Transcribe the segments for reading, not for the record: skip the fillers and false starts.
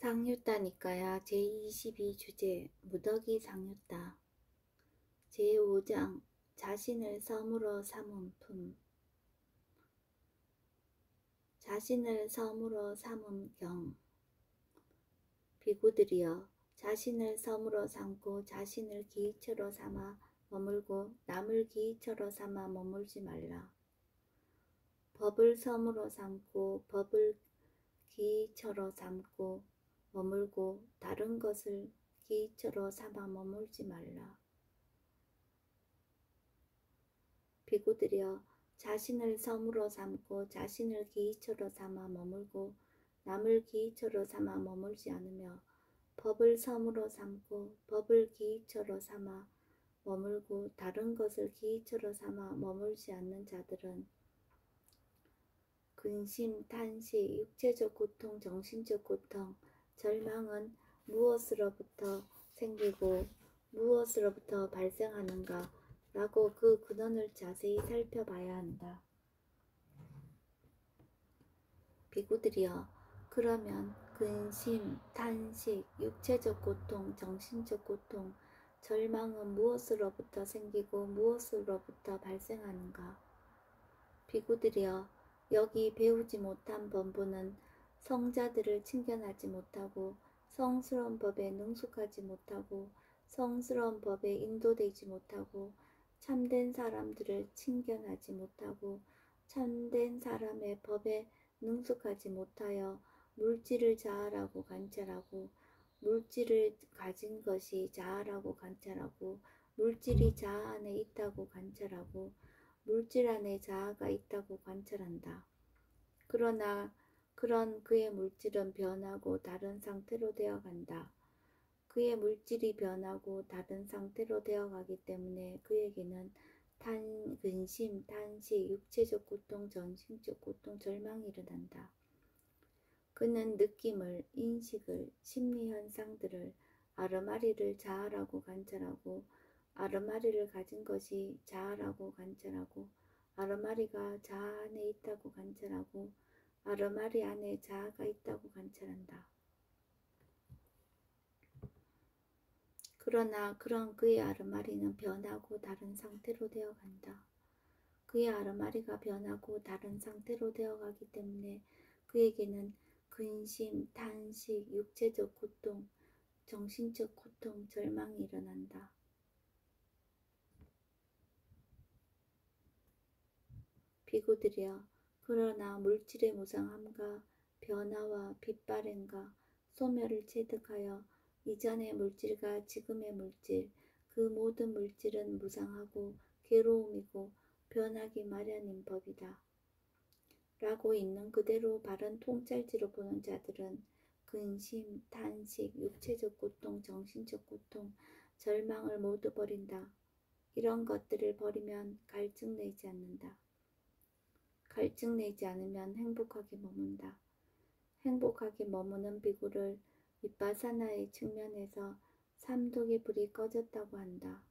상유따니까야 제22주제 무더기 상유따 제5장 자신을 섬으로 삼은 품 자신을 섬으로 삼은 경 비구들이여 자신을 섬으로 삼고 자신을 기이처로 삼아 머물고 남을 기이처로 삼아 머물지 말라. 법을 섬으로 삼고 법을 기이처로 삼고 머물고 다른 것을 기이처로 삼아 머물지 말라. 비구들이여 자신을 섬으로 삼고 자신을 기이처로 삼아 머물고 남을 기이처로 삼아 머물지 않으며 법을 섬으로 삼고 법을 기이처로 삼아 머물고 다른 것을 기이처로 삼아 머물지 않는 자들은 근심, 탄식, 육체적 고통, 정신적 고통, 절망은 무엇으로부터 생기고 무엇으로부터 발생하는가 라고 그 근원을 자세히 살펴봐야 한다. 비구들이여 그러면 근심, 탄식, 육체적 고통, 정신적 고통, 절망은 무엇으로부터 생기고 무엇으로부터 발생하는가? 비구들이여 여기 배우지 못한 범부는 성자들을 칭견하지 못하고 성스러운 법에 능숙하지 못하고 성스러운 법에 인도되지 못하고 참된 사람들을 칭견하지 못하고 참된 사람의 법에 능숙하지 못하여 물질을 자아라고 관찰하고 물질을 가진 것이 자아라고 관찰하고 물질이 자아 안에 있다고 관찰하고 물질 안에 자아가 있다고 관찰한다. 그러나 그런 그의 물질은 변하고 다른 상태로 되어간다. 그의 물질이 변하고 다른 상태로 되어가기 때문에 그에게는 근심, 탄식, 육체적 고통, 정신적 고통, 절망이 일어난다. 그는 느낌을, 인식을, 심리현상들을, 아르마리를 자아라고 관찰하고 아르마리를 가진 것이 자아라고 관찰하고 아르마리가 자아 안에 있다고 관찰하고 아르마리 안에 자아가 있다고 관찰한다. 그러나 그런 그의 아르마리는 변하고 다른 상태로 되어간다. 그의 아르마리가 변하고 다른 상태로 되어가기 때문에 그에게는 근심, 탄식, 육체적 고통, 정신적 고통, 절망이 일어난다. 비구들이여 그러나 물질의 무상함과 변화와 빛발행과 소멸을 체득하여 이전의 물질과 지금의 물질, 그 모든 물질은 무상하고 괴로움이고 변하기 마련인 법이다. 라고 있는 그대로 바른 통찰지로 보는 자들은 근심, 탄식, 육체적 고통, 정신적 고통, 절망을 모두 버린다. 이런 것들을 버리면 갈증 내지 않는다. 갈증 내지 않으면 행복하게 머문다. 행복하게 머무는 비구를 윗바사나의 측면에서 삼독의 불이 꺼졌다고 한다.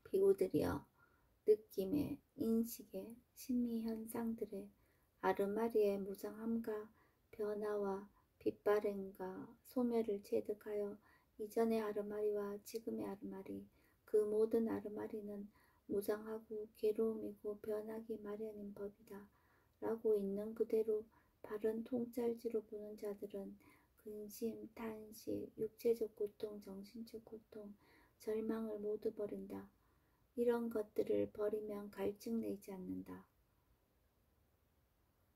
비구들이여 느낌의, 인식의, 심리현상들의 아르마리의 무상함과 변화와 빛발행과 소멸을 체득하여 이전의 아르마리와 지금의 아르마리, 그 모든 아르마리는 무상하고 괴로움이고 변하기 마련인 법이다. 라고 있는 그대로 바른 통찰지로 보는 자들은 근심, 탄식, 육체적 고통, 정신적 고통, 절망을 모두 버린다. 이런 것들을 버리면 갈증 내지 않는다.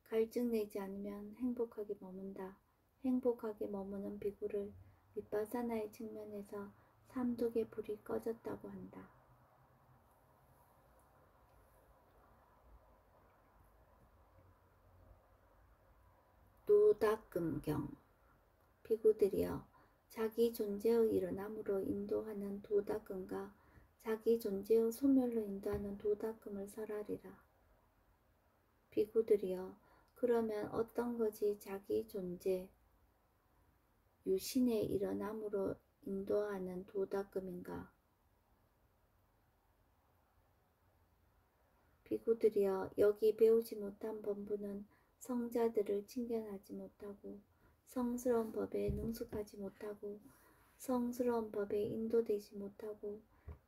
갈증 내지 않으면 행복하게 머문다. 행복하게 머무는 비구를 윗바사나의 측면에서 삼독의 불이 꺼졌다고 한다. 도닥금경 비구들이여 자기 존재의 일어남으로 인도하는 도닥금과 자기 존재의 소멸로 인도하는 도닥금을 설하리라. 비구들이여 그러면 어떤 것이 자기 존재, 유신의 일어남으로 인도하는 도닥금인가? 비구들이여 여기 배우지 못한 범부는 성자들을 칭견하지 못하고 성스러운 법에 능숙하지 못하고 성스러운 법에 인도되지 못하고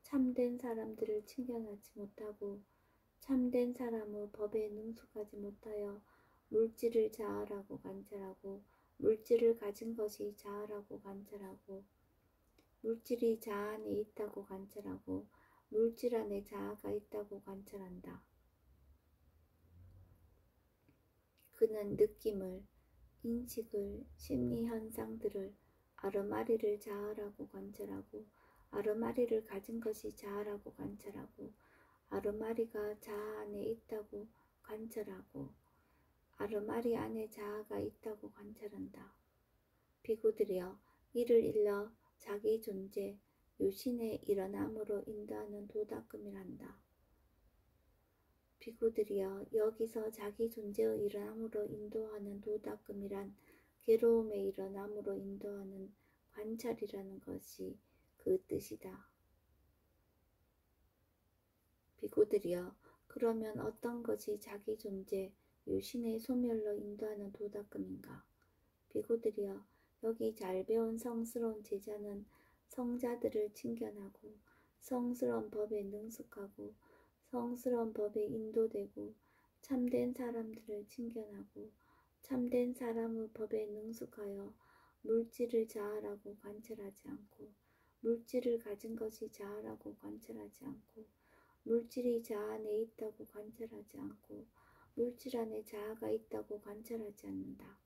참된 사람들을 칭견하지 못하고 참된 사람의 법에 능숙하지 못하여 물질을 자아라고 관찰하고 물질을 가진 것이 자아라고 관찰하고 물질이 자아 안에 있다고 관찰하고 물질 안에 자아가 있다고 관찰한다. 그는 느낌을, 인식을, 심리현상들을, 아르마리를 자아라고 관찰하고 아르마리를 가진 것이 자아라고 관찰하고 아르마리가 자아 안에 있다고 관찰하고 아르마리 안에 자아가 있다고 관찰한다. 비구들이여 이를 일러 자기 존재, 유신의 일어남으로 인도하는 도닦음이란다. 비구들이여 여기서 자기 존재의 일어남으로 인도하는 도닦음이란 괴로움의 일어남으로 인도하는 관찰이라는 것이 그 뜻이다. 비구들이여 그러면 어떤 것이 자기 존재, 유신의 소멸로 인도하는 도닦음인가? 비구들이여 여기 잘 배운 성스러운 제자는 성자들을 칭견하고 성스러운 법에 능숙하고 성스러운 법에 인도되고 참된 사람들을 칭견하고 참된 사람의 법에 능숙하여 물질을 자아라고 관찰하지 않고 물질을 가진 것이 자아라고 관찰하지 않고 물질이 자아 안에 있다고 관찰하지 않고 물질 안에 자아가 있다고 관찰하지 않는다.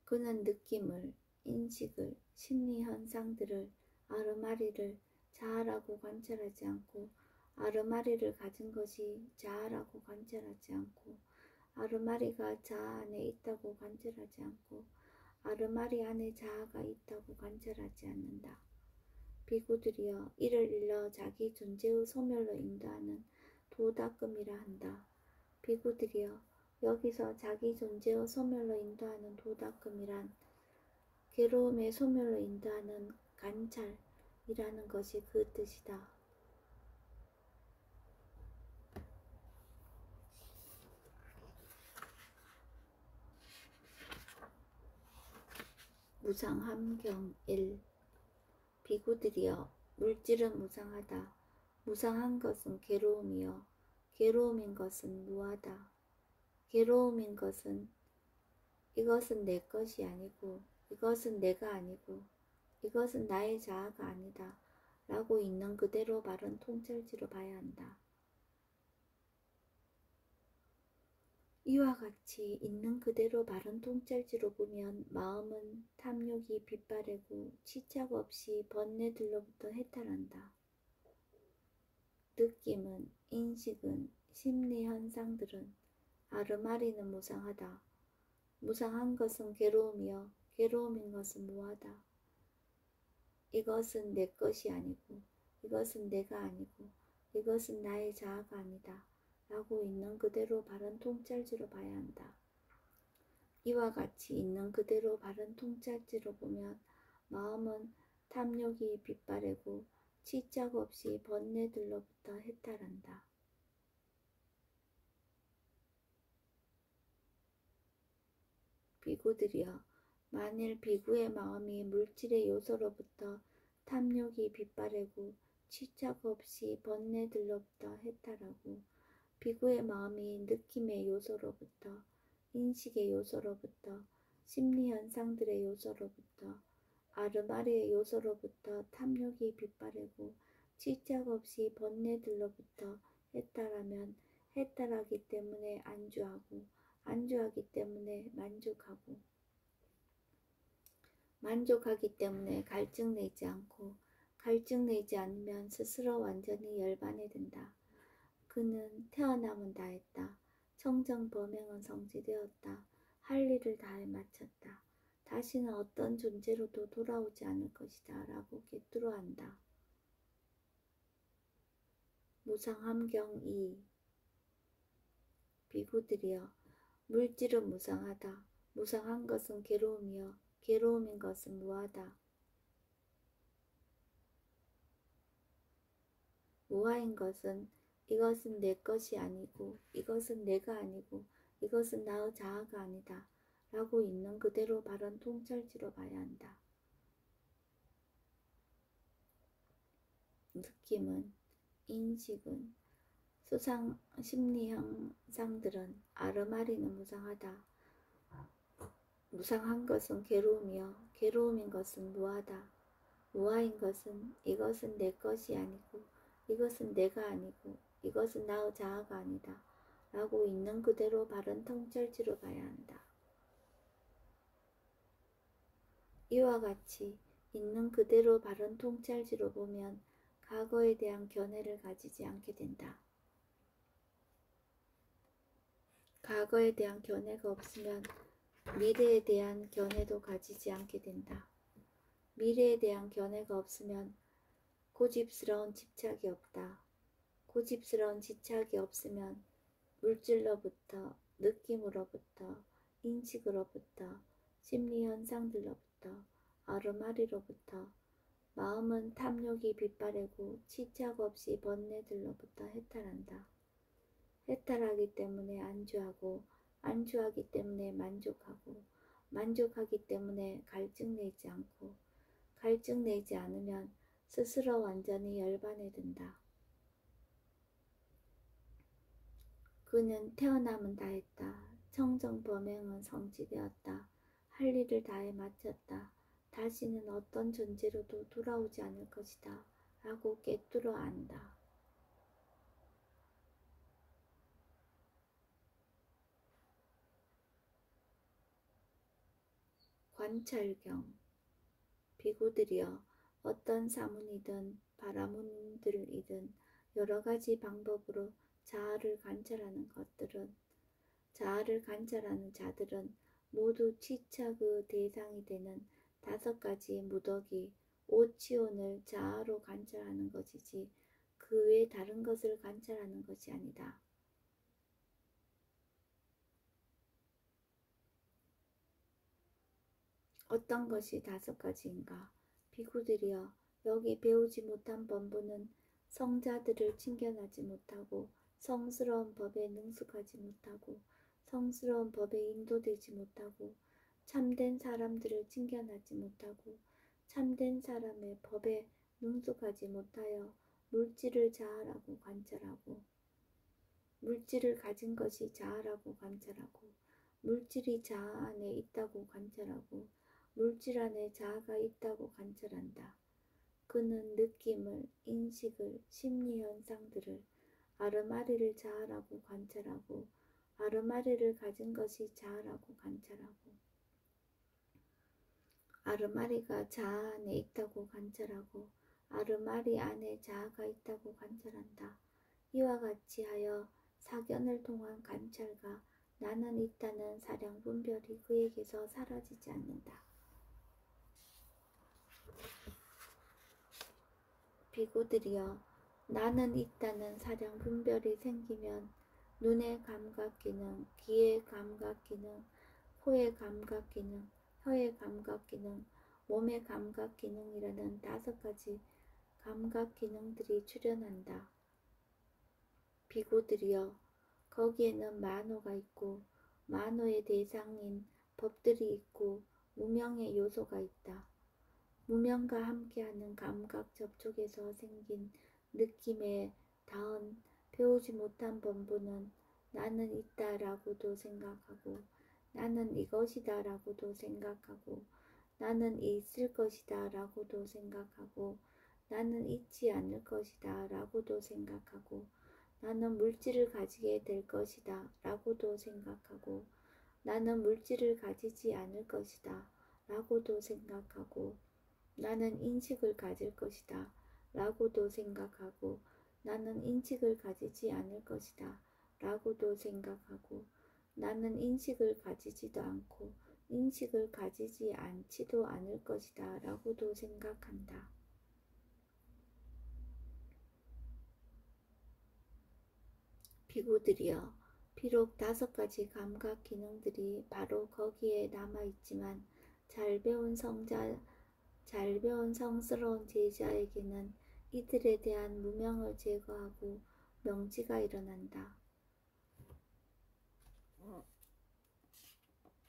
그는 느낌을, 인식을, 심리현상들을, 아르마리를 자아라고 관찰하지 않고 아르마리를 가진 것이 자아라고 관찰하지 않고 아르마리가 자아 안에 있다고 관찰하지 않고 아르마리 안에 자아가 있다고 관찰하지 않는다. 비구들이여 이를 일러 자기 존재의 소멸로 인도하는 도닦음이라 한다. 비구들이여 여기서 자기 존재의 소멸로 인도하는 도닦음이란 괴로움의 소멸로 인도하는 관찰이라는 것이 그 뜻이다. 무상함경 1. 비구들이여 물질은 무상하다. 무상한 것은 괴로움이여 괴로움인 것은 무하다. 괴로움인 것은 이것은 내 것이 아니고 이것은 내가 아니고 이것은 나의 자아가 아니다 라고 있는 그대로 바른 통찰지로 봐야 한다. 이와 같이 있는 그대로 바른 통찰지로 보면 마음은 탐욕이 빗바래고 치착 없이 번뇌들로부터 해탈한다. 느낌은, 인식은, 심리현상들은, 아르마리는 무상하다. 무상한 것은 괴로움이여 괴로움인 것은 무하다. 이것은 내 것이 아니고 이것은 내가 아니고 이것은 나의 자아가 아니다 라고 있는 그대로 바른 통찰지로 봐야 한다. 이와 같이 있는 그대로 바른 통찰지로 보면 마음은 탐욕이 빗바래고 치착 없이 번뇌들로부터 해탈한다. 비구들이여 만일 비구의 마음이 물질의 요소로부터 탐욕이 빗바래고 치착 없이 번뇌들로부터 해탈하고 비구의 마음이 느낌의 요소로부터 인식의 요소로부터 심리현상들의 요소로부터 아르마리의 요소로부터 탐욕이 빗바래고 치착 없이 번뇌들로부터 해탈하면 해탈하기 때문에 안주하고 안주하기 때문에 만족하고 만족하기 때문에 갈증 내지 않고 갈증 내지 않으면 스스로 완전히 열반해 든다. 그는 태어남은 다했다. 청정범행은 성취되었다. 할 일을 다해 마쳤다. 다시는 어떤 존재로도 돌아오지 않을 것이다 라고 꿰뚫어한다. 무상함경 2. 비구들이여 물질은 무상하다. 무상한 것은 괴로움이여 괴로움인 것은 무하다. 무아인 것은 이것은 내 것이 아니고 이것은 내가 아니고 이것은 나의 자아가 아니다 라고 있는 그대로 바른 통찰지로 봐야 한다. 느낌은, 인식은, 수상 심리 현상들은 아르마리는 무상하다. 무상한 것은 괴로움이요 괴로움인 것은 무아다. 무아인 것은 이것은 내 것이 아니고 이것은 내가 아니고 이것은 나의 자아가 아니다 라고 있는 그대로 바른 통찰지로 봐야 한다. 이와 같이 있는 그대로 바른 통찰지로 보면 과거에 대한 견해를 가지지 않게 된다. 과거에 대한 견해가 없으면 미래에 대한 견해도 가지지 않게 된다. 미래에 대한 견해가 없으면 고집스러운 집착이 없다. 고집스러운 집착이 없으면 물질로부터, 느낌으로부터, 인식으로부터, 심리현상들로부터, 아르마리로부터, 마음은 탐욕이 빗바래고 집착 없이 번뇌들로부터 해탈한다. 해탈하기 때문에 안주하고, 안주하기 때문에 만족하고, 만족하기 때문에 갈증 내지 않고, 갈증 내지 않으면 스스로 완전히 열반에 든다. 그는 태어남은 다했다. 청정범행은 성취되었다. 할 일을 다해 마쳤다. 다시는 어떤 존재로도 돌아오지 않을 것이다. 라고 꿰뚫어 안다. 관찰경. 비구들이여, 어떤 사문이든 바라문들이든 여러 가지 방법으로 자아를 관찰하는 것들은, 자아를 관찰하는 자들은 모두 치착의 대상이 되는 5가지 무더기, 오치온을 자아로 관찰하는 것이지 그 외 다른 것을 관찰하는 것이 아니다. 어떤 것이 5가지인가? 비구들이여, 여기 배우지 못한 본부는 성자들을 칭견하지 못하고 성스러운 법에 능숙하지 못하고 성스러운 법에 인도되지 못하고 참된 사람들을 칭견하지 못하고 참된 사람의 법에 능숙하지 못하여 물질을 자아라고 관찰하고 물질을 가진 것이 자아라고 관찰하고 물질이 자아 안에 있다고 관찰하고 물질 안에 자아가 있다고 관찰한다. 그는 느낌을, 인식을, 심리현상들을, 아르마리를 자아라고 관찰하고 아르마리를 가진 것이 자아라고 관찰하고 아르마리가 자아 안에 있다고 관찰하고 아르마리 안에 자아가 있다고 관찰한다. 이와 같이 하여 사견을 통한 관찰과 나는 있다는 사량 분별이 그에게서 사라지지 않는다. 비구들이여, 나는 있다는 사량 분별이 생기면 눈의 감각 기능, 귀의 감각 기능, 코의 감각 기능, 혀의 감각 기능, 몸의 감각 기능이라는 5가지 감각 기능들이 출현한다. 비구들이여, 거기에는 만호가 있고 만호의 대상인 법들이 있고 무명의 요소가 있다. 무명과 함께하는 감각 접촉에서 생긴 느낌에 닿은 배우지 못한 본부는 나는 있다라고도 생각하고 나는 이것이다 라고도 생각하고 나는 있을 것이다 라고도 생각하고 나는 있지 않을 것이다 라고도 생각하고 나는 물질을 가지게 될 것이다 라고도 생각하고 나는 물질을 가지지 않을 것이다 라고도 생각하고 나는 인식을 가질 것이다 라고도 생각하고 나는 인식을 가지지 않을 것이다 라고도 생각하고 나는 인식을 가지지도 않고 인식을 가지지 않지도 않을 것이다 라고도 생각한다. 비구들이여, 비록 5가지 감각 기능들이 바로 거기에 남아있지만 잘 배운 성스러운 제자에게는 이들에 대한 무명을 제거하고 명지가 일어난다.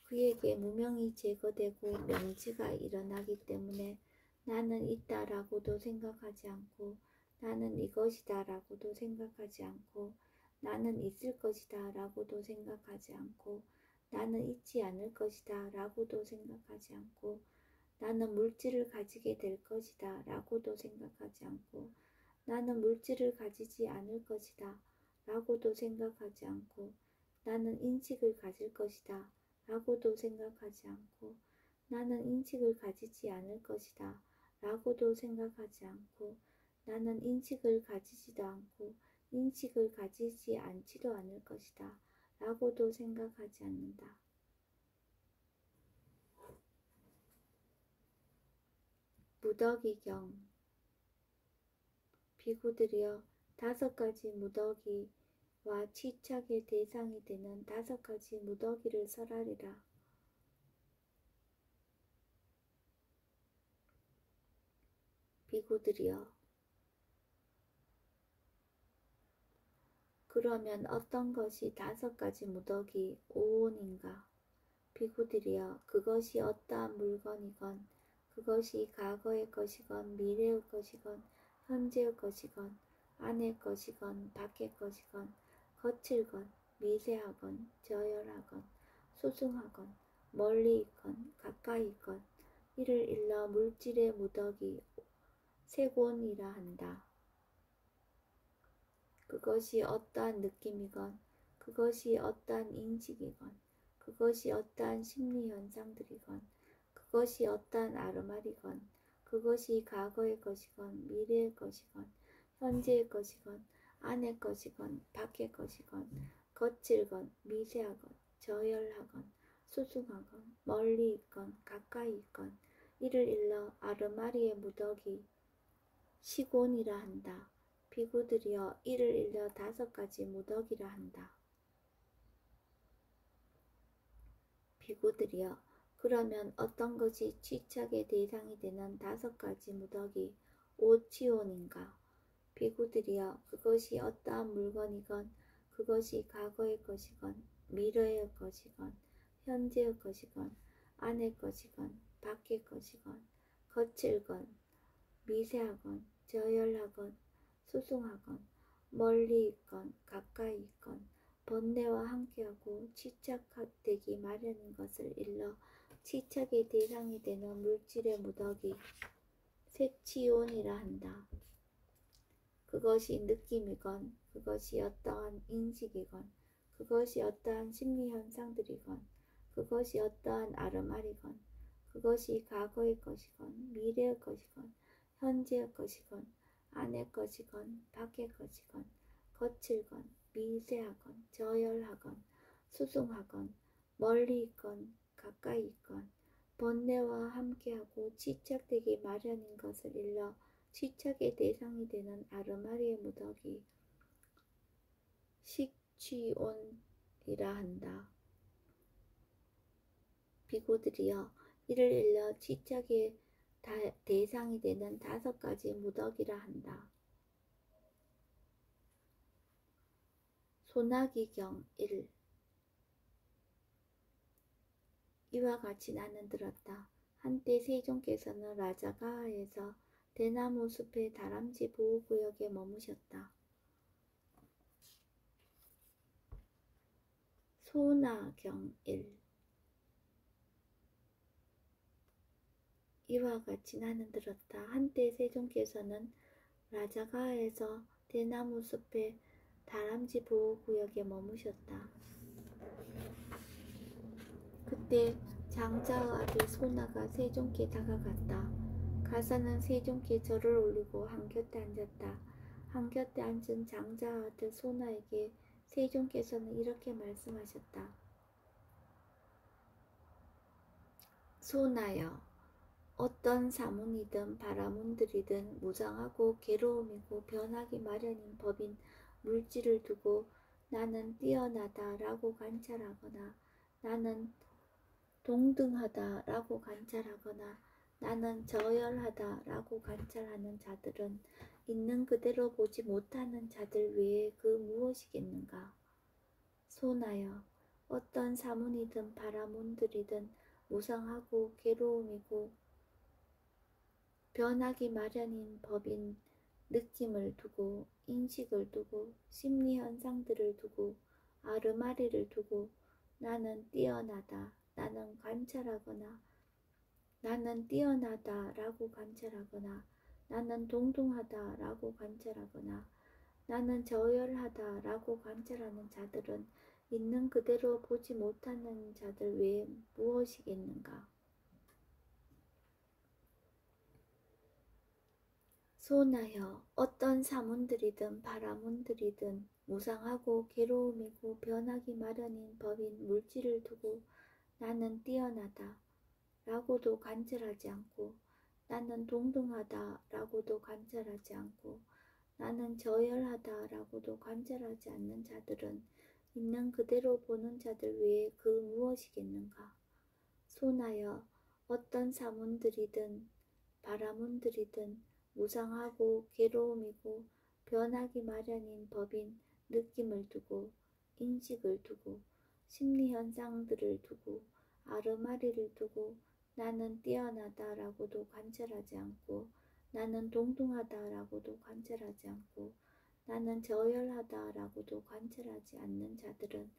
그에게 무명이 제거되고 명지가 일어나기 때문에 나는 있다라고도 생각하지 않고 나는 이것이다라고도 생각하지 않고 나는 있을 것이다라고도 생각하지 않고 나는 있지 않을 것이다라고도 생각하지 않고 나는 물질을 가지게 될 것이다라고도 생각하지 않고 나는 물질을 가지지 않을 것이다라고도 생각하지 않고 나는 인식을 가질 것이다 라고도 생각하지 않고 나는 인식을 가지지 않을 것이다 라고도 생각하지 않고 나는 인식을 가지지도 않고 인식을 가지지 않지도 않을 것이다 라고도 생각하지 않는다. 무더기경. 비구들이여, 5가지 무더기와 취착의 대상이 되는 5가지 무더기를 설하리라. 비구들이여, 그러면 어떤 것이 5가지 무더기 오온인가? 비구들이여, 그것이 어떠한 물건이건 그것이 과거의 것이건 미래의 것이건 현재의 것이건 안의 것이건 밖의 것이건 거칠건 미세하건 저열하건 소중하건 멀리 있건 가까이 있건 이를 일러 물질의 무더기 세곤이라 한다. 그것이 어떠한 느낌이건 그것이 어떠한 인식이건 그것이 어떠한 심리현상들이건 그것이 어떠한 아르마리건 그것이 과거의 것이건 미래의 것이건 현재의 것이건 안의 것이건 밖의 것이건 거칠건 미세하건 저열하건 소중하건 멀리 있건 가까이 있건 이를 일러 아르마리의 무더기 시곤이라 한다. 비구들이여, 이를 일러 5가지 무더기라 한다. 비구들이여, 그러면 어떤 것이 취착의 대상이 되는 5가지 무더기 오치온인가? 비구들이여, 그것이 어떠한 물건이건 그것이 과거의 것이건 미래의 것이건 현재의 것이건 안의 것이건 밖의 것이건 거칠건 미세하건 저열하건 소중하건 멀리 있건 가까이 있건 번뇌와 함께하고 취착되기 마련인 것을 일러 취착의 대상이 되는 물질의 무더기 색치온이라 한다. 그것이 느낌이건 그것이 어떠한 인식이건 그것이 어떠한 심리현상들이건 그것이 어떠한 아르마리건 그것이 과거의 것이건 미래의 것이건 현재의 것이건 안의 것이건 밖의 것이건 거칠건 미세하건 저열하건 소중하건 멀리 있건 가까이 있건 번뇌와 함께하고 취착되기 마련인 것을 일러 취착의 대상이 되는 아르마리의 무더기 식취온이라 한다. 비구들이여, 이를 일러 취착의 대상이 되는 5가지 무더기라 한다. 소나기경 1. 이와 같이 나는 들었다. 한때 세종께서는 라자가하에서 대나무 숲의 다람쥐 보호구역에 머무셨다. 소나경 1. 이와 같이 나는 들었다. 한때 세종께서는 라자가하에서 대나무 숲의 다람쥐 보호구역에 머무셨다. 그때 장자의 아들 소나가 세종께 다가갔다. 가서는 세종께 절을 올리고 한곁에 앉았다. 한곁에 앉은 장자의 아들 소나에게 세종께서는 이렇게 말씀하셨다. 소나여, 어떤 사문이든 바라문들이든 무장하고 괴로움이고 변하기 마련인 법인 물질을 두고 나는 뛰어나다 라고 관찰하거나 나는 동등하다 라고 관찰하거나 나는 저열하다 라고 관찰하는 자들은 있는 그대로 보지 못하는 자들 외에 그 무엇이겠는가. 소나여 어떤 사문이든 바라문들이든 무상하고 괴로움이고 변하기 마련인 법인 느낌을 두고 인식을 두고 심리현상들을 두고 아르마리를 두고 나는 뛰어나다, 나는 관찰하거나 나는 뛰어나다 라고 관찰하거나 나는 동등하다 라고 관찰하거나 나는 저열하다 라고 관찰하는 자들은 있는 그대로 보지 못하는 자들 외에 무엇이겠는가. 소나여 어떤 사문들이든 바라문들이든 무상하고 괴로움이고 변하기 마련인 법인 물질을 두고 나는 뛰어나다 라고도 관찰하지 않고 나는 동등하다 라고도 관찰하지 않고 나는 저열하다 라고도 관찰하지 않는 자들은 있는 그대로 보는 자들 외에 그 무엇이겠는가. 소나여 어떤 사문들이든 바라문들이든 무상하고 괴로움이고 변하기 마련인 법인 느낌을 두고 인식을 두고 심리현상들을 두고 아르마리를 두고 나는 뛰어나다 라고도 관찰하지 않고 나는 동등하다 라고도 관찰하지 않고 나는 저열하다 라고도 관찰하지 않는 자들은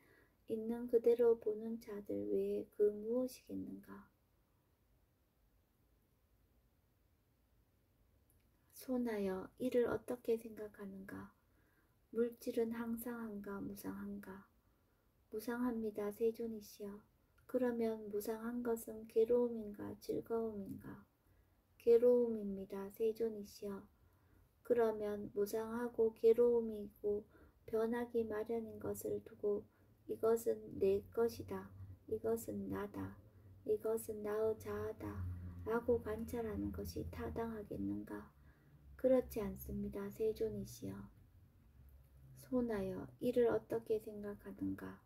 있는 그대로 보는 자들 외에 그 무엇이겠는가. 소나여 이를 어떻게 생각하는가. 물질은 항상한가 무상한가. 무상합니다 세존이시여. 그러면 무상한 것은 괴로움인가 즐거움인가. 괴로움입니다 세존이시여. 그러면 무상하고 괴로움이고 변하기 마련인 것을 두고 이것은 내 것이다, 이것은 나다, 이것은 나의 자아다 라고 관찰하는 것이 타당하겠는가. 그렇지 않습니다 세존이시여. 소나여 이를 어떻게 생각하는가.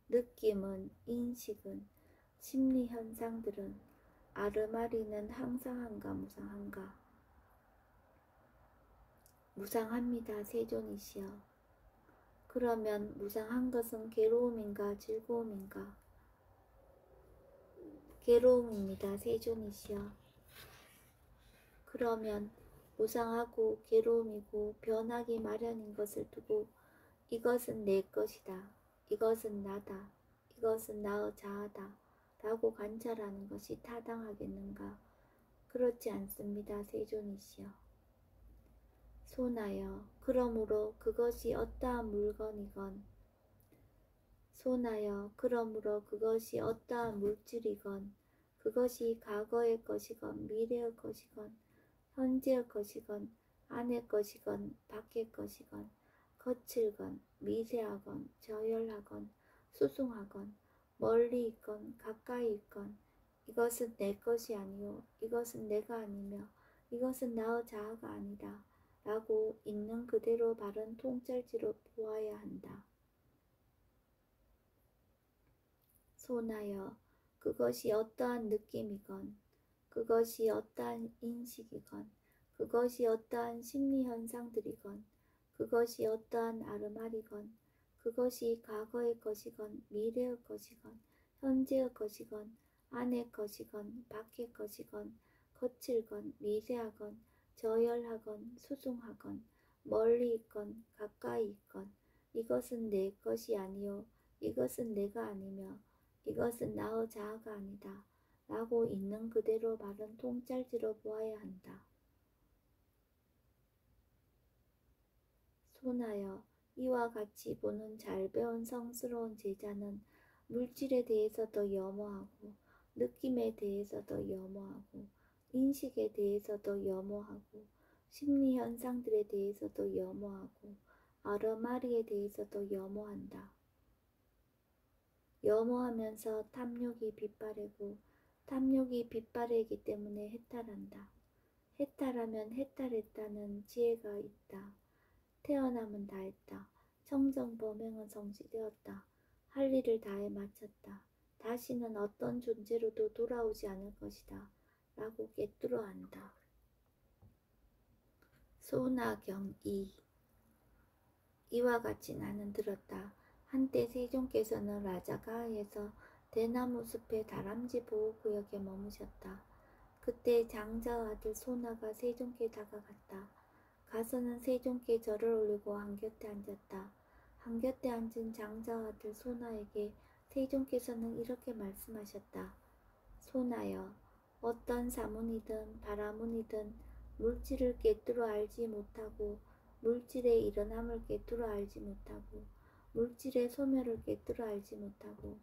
느낌은, 인식은, 심리현상들은, 아르마리는 항상한가 무상한가. 무상합니다 세존이시여. 그러면 무상한 것은 괴로움인가 즐거움인가. 괴로움입니다 세존이시여. 그러면 무상하고 괴로움이고 변하기 마련인 것을 두고 이것은 내 것이다, 이것은 나다, 이것은 나의 자아다 라고 관찰하는 것이 타당하겠는가. 그렇지 않습니다 세존이시여. 소나여 그러므로 그것이 어떠한 물건이건 소나여 그러므로 그것이 어떠한 물질이건 그것이 과거의 것이건 미래의 것이건 현재의 것이건 안의 것이건 밖의 것이건 거칠건 미세하건 저열하건 수승하건 멀리 있건 가까이 있건 이것은 내 것이 아니요 이것은 내가 아니며 이것은 나의 자아가 아니다 라고 있는 그대로 바른 통찰지로 보아야 한다. 소나여 그것이 어떠한 느낌이건 그것이 어떠한 인식이건 그것이 어떠한 심리현상들이건 그것이 어떠한 아르마리건 그것이 과거의 것이건 미래의 것이건 현재의 것이건 안의 것이건 밖의 것이건 거칠건 미세하건 저열하건 수승하건 멀리 있건 가까이 있건 이것은 내 것이 아니요 이것은 내가 아니며 이것은 나의 자아가 아니다 라고 있는 그대로 바른 통찰지로 보아야 한다. 소나여 이와 같이 보는 잘 배운 성스러운 제자는 물질에 대해서도 염어하고 느낌에 대해서도 염어하고 인식에 대해서도 염어하고 심리현상들에 대해서도 염어하고 아르마리에 대해서도 염어한다. 염어하면서 탐욕이 빗바래고 탐욕이 빗바래기 때문에 해탈한다. 해탈하면 해탈했다는 지혜가 있다. 태어남은 다했다. 청정범행은 성취되었다. 할 일을 다해 마쳤다. 다시는 어떤 존재로도 돌아오지 않을 것이다. 라고 꿰뚫어 안다. 소나경2 이와 같이 나는 들었다. 한때 세종께서는 라자가에서 대나무 숲의 다람쥐 보호구역에 머무셨다. 그때 장자 아들 소나가 세종께 다가갔다. 가서는 세종께 절을 올리고 한곁에 앉았다. 한곁에 앉은 장자 아들 소나에게 세종께서는 이렇게 말씀하셨다. 소나여, 어떤 사문이든 바라문이든 물질을 꿰뚫어 알지 못하고 물질의 일어남을 꿰뚫어 알지 못하고 물질의 소멸을 꿰뚫어 알지 못하고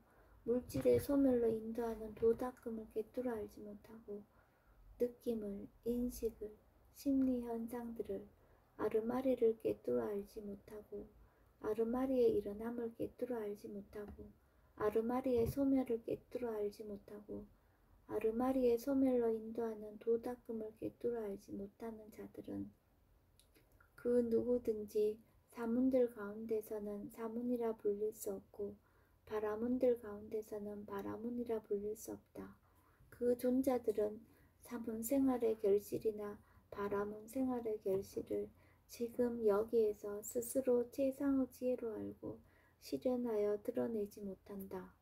물질의 소멸로 인도하는 도닦음을 꿰뚫어 알지 못하고 느낌을, 인식을, 심리현상들을, 아르마리를 꿰뚫어 알지 못하고 아르마리의 일어남을 꿰뚫어 알지 못하고 아르마리의 소멸을 꿰뚫어 알지 못하고 아르마리의 소멸로 인도하는 도닦음을 꿰뚫어 알지 못하는 자들은 그 누구든지 사문들 가운데서는 사문이라 불릴 수 없고 바라문들 가운데서는 바라문이라 불릴 수 없다. 그 존자들은 사문 생활의 결실이나 바라문 생활의 결실을 지금 여기에서 스스로 최상의 지혜로 알고 실현하여 드러내지 못한다.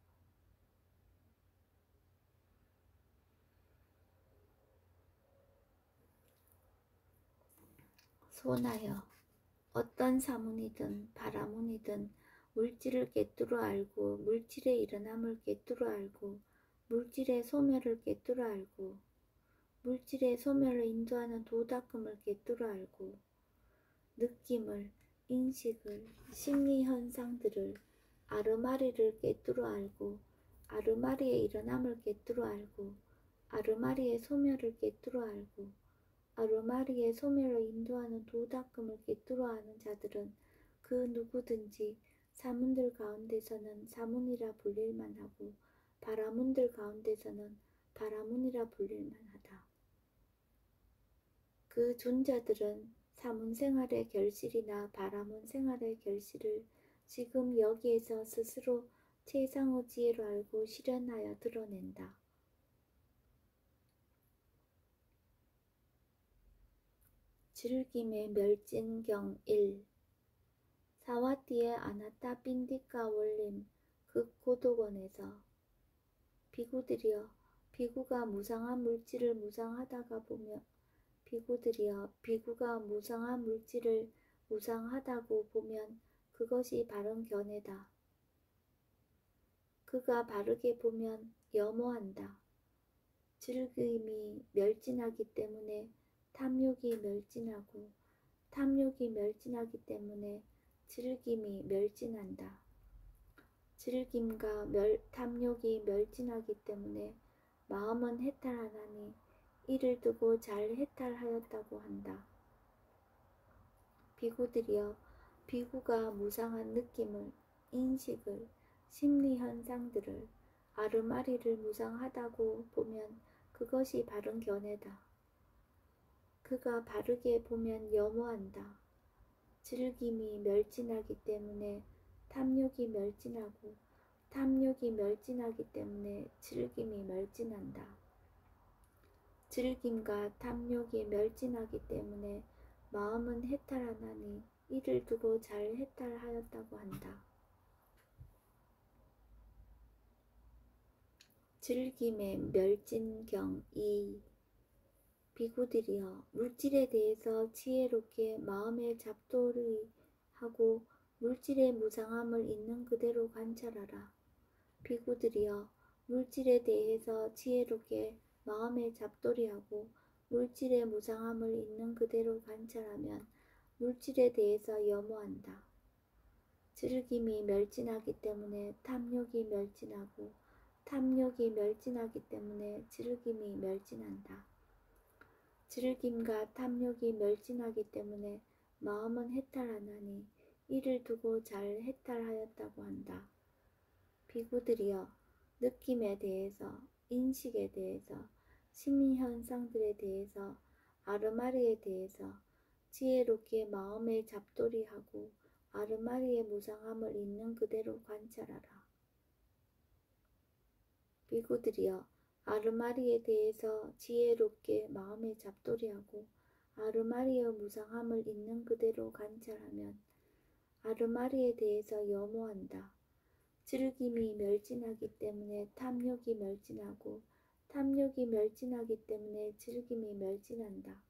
소나여, 어떤 사문이든 바라문이든 물질을 꿰뚫어 알고 물질의 일어남을 꿰뚫어 알고 물질의 소멸을 꿰뚫어 알고 물질의 소멸을 인도하는 도닦음을 꿰뚫어 알고 느낌을, 인식을, 심리현상들을, 아르마리를 꿰뚫어 알고 아르마리의 일어남을 꿰뚫어 알고 아르마리의 소멸을 꿰뚫어 알고 아르마리의 소멸로 인도하는 도닦음을 꿰뚫어 아는 자들은 그 누구든지 사문들 가운데서는 사문이라 불릴만 하고 바라문들 가운데서는 바라문이라 불릴만 하다. 그 존자들은 사문 생활의 결실이나 바라문 생활의 결실을 지금 여기에서 스스로 최상의 지혜로 알고 실현하여 드러낸다. 즐김의 멸진경 1 사와티의 아나타 빈디카 원림 극고독원에서 비구들이여 비구가 무상한 물질을 무상하다가 보며 비구들이여 비구가 무상한 물질을 무상하다고 보면 그것이 바른 견해다. 그가 바르게 보면 염호한다. 즐김이 멸진하기 때문에 탐욕이 멸진하고 탐욕이 멸진하기 때문에 즐김이 멸진한다. 즐김과 탐욕이 멸진하기 때문에 마음은 해탈하나니 이를 두고 잘 해탈하였다고 한다. 비구들이여 비구가 무상한 느낌을, 인식을, 심리현상들을, 아르마리를 무상하다고 보면 그것이 바른 견해다. 그가 바르게 보면 염호한다. 즐김이 멸진하기 때문에 탐욕이 멸진하고 탐욕이 멸진하기 때문에 즐김이 멸진한다. 즐김과 탐욕이 멸진하기 때문에 마음은 해탈하나니 이를 두고 잘 해탈하였다고 한다. 즐김의 멸진경 2 비구들이여 물질에 대해서 지혜롭게 마음의 잡돌이하고 물질의 무상함을 있는 그대로 관찰하라. 비구들이여 물질에 대해서 지혜롭게 마음의 잡돌이하고 물질의 무상함을 있는 그대로 관찰하면 물질에 대해서 염호한다. 즐김이 멸진하기 때문에 탐욕이 멸진하고 탐욕이 멸진하기 때문에 즐김이 멸진한다. 즐김과 탐욕이 멸진하기 때문에 마음은 해탈하나니 이를 두고 잘 해탈하였다고 한다. 비구들이여 느낌에 대해서, 인식에 대해서, 심리현상들에 대해서, 아르마리에 대해서 지혜롭게 마음의 잡돌이하고 아르마리의 무상함을 있는 그대로 관찰하라. 비구들이여 아르마리에 대해서 지혜롭게 마음의 잡돌이하고 아르마리의 무상함을 있는 그대로 관찰하면 아르마리에 대해서 염호한다. 즐김이 멸진하기 때문에 탐욕이 멸진하고 탐욕이 멸진하기 때문에 즐김이 멸진한다.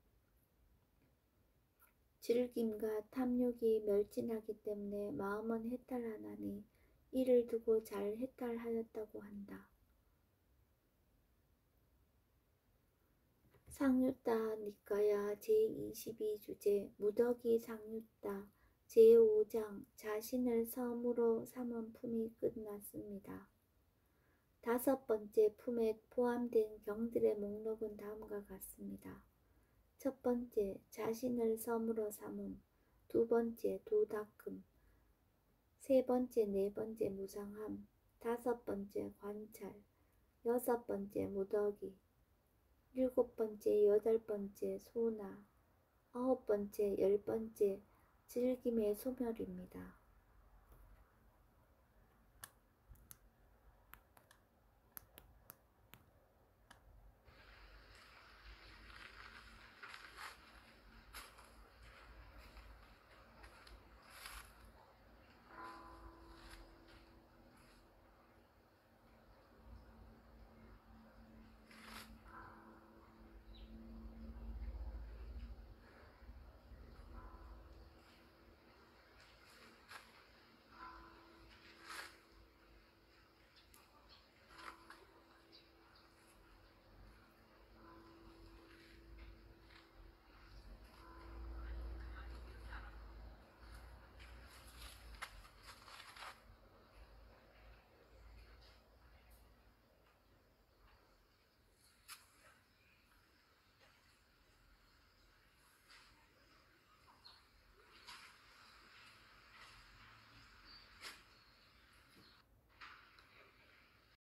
즐김과 탐욕이 멸진하기 때문에 마음은 해탈하나니 이를 두고 잘 해탈하였다고 한다. 상유타 니까야 제22주제 무더기 상유타 제5장 자신을 섬으로 삼은 품이 끝났습니다. 5번째 품에 포함된 경들의 목록은 다음과 같습니다. 첫 번째, 자신을 섬으로 삼음. 두 번째, 도닦음. 세 번째, 네 번째, 무상함. 다섯 번째, 관찰. 여섯 번째, 무더기. 일곱 번째, 여덟 번째, 소나. 아홉 번째, 열 번째, 즐김의 소멸입니다.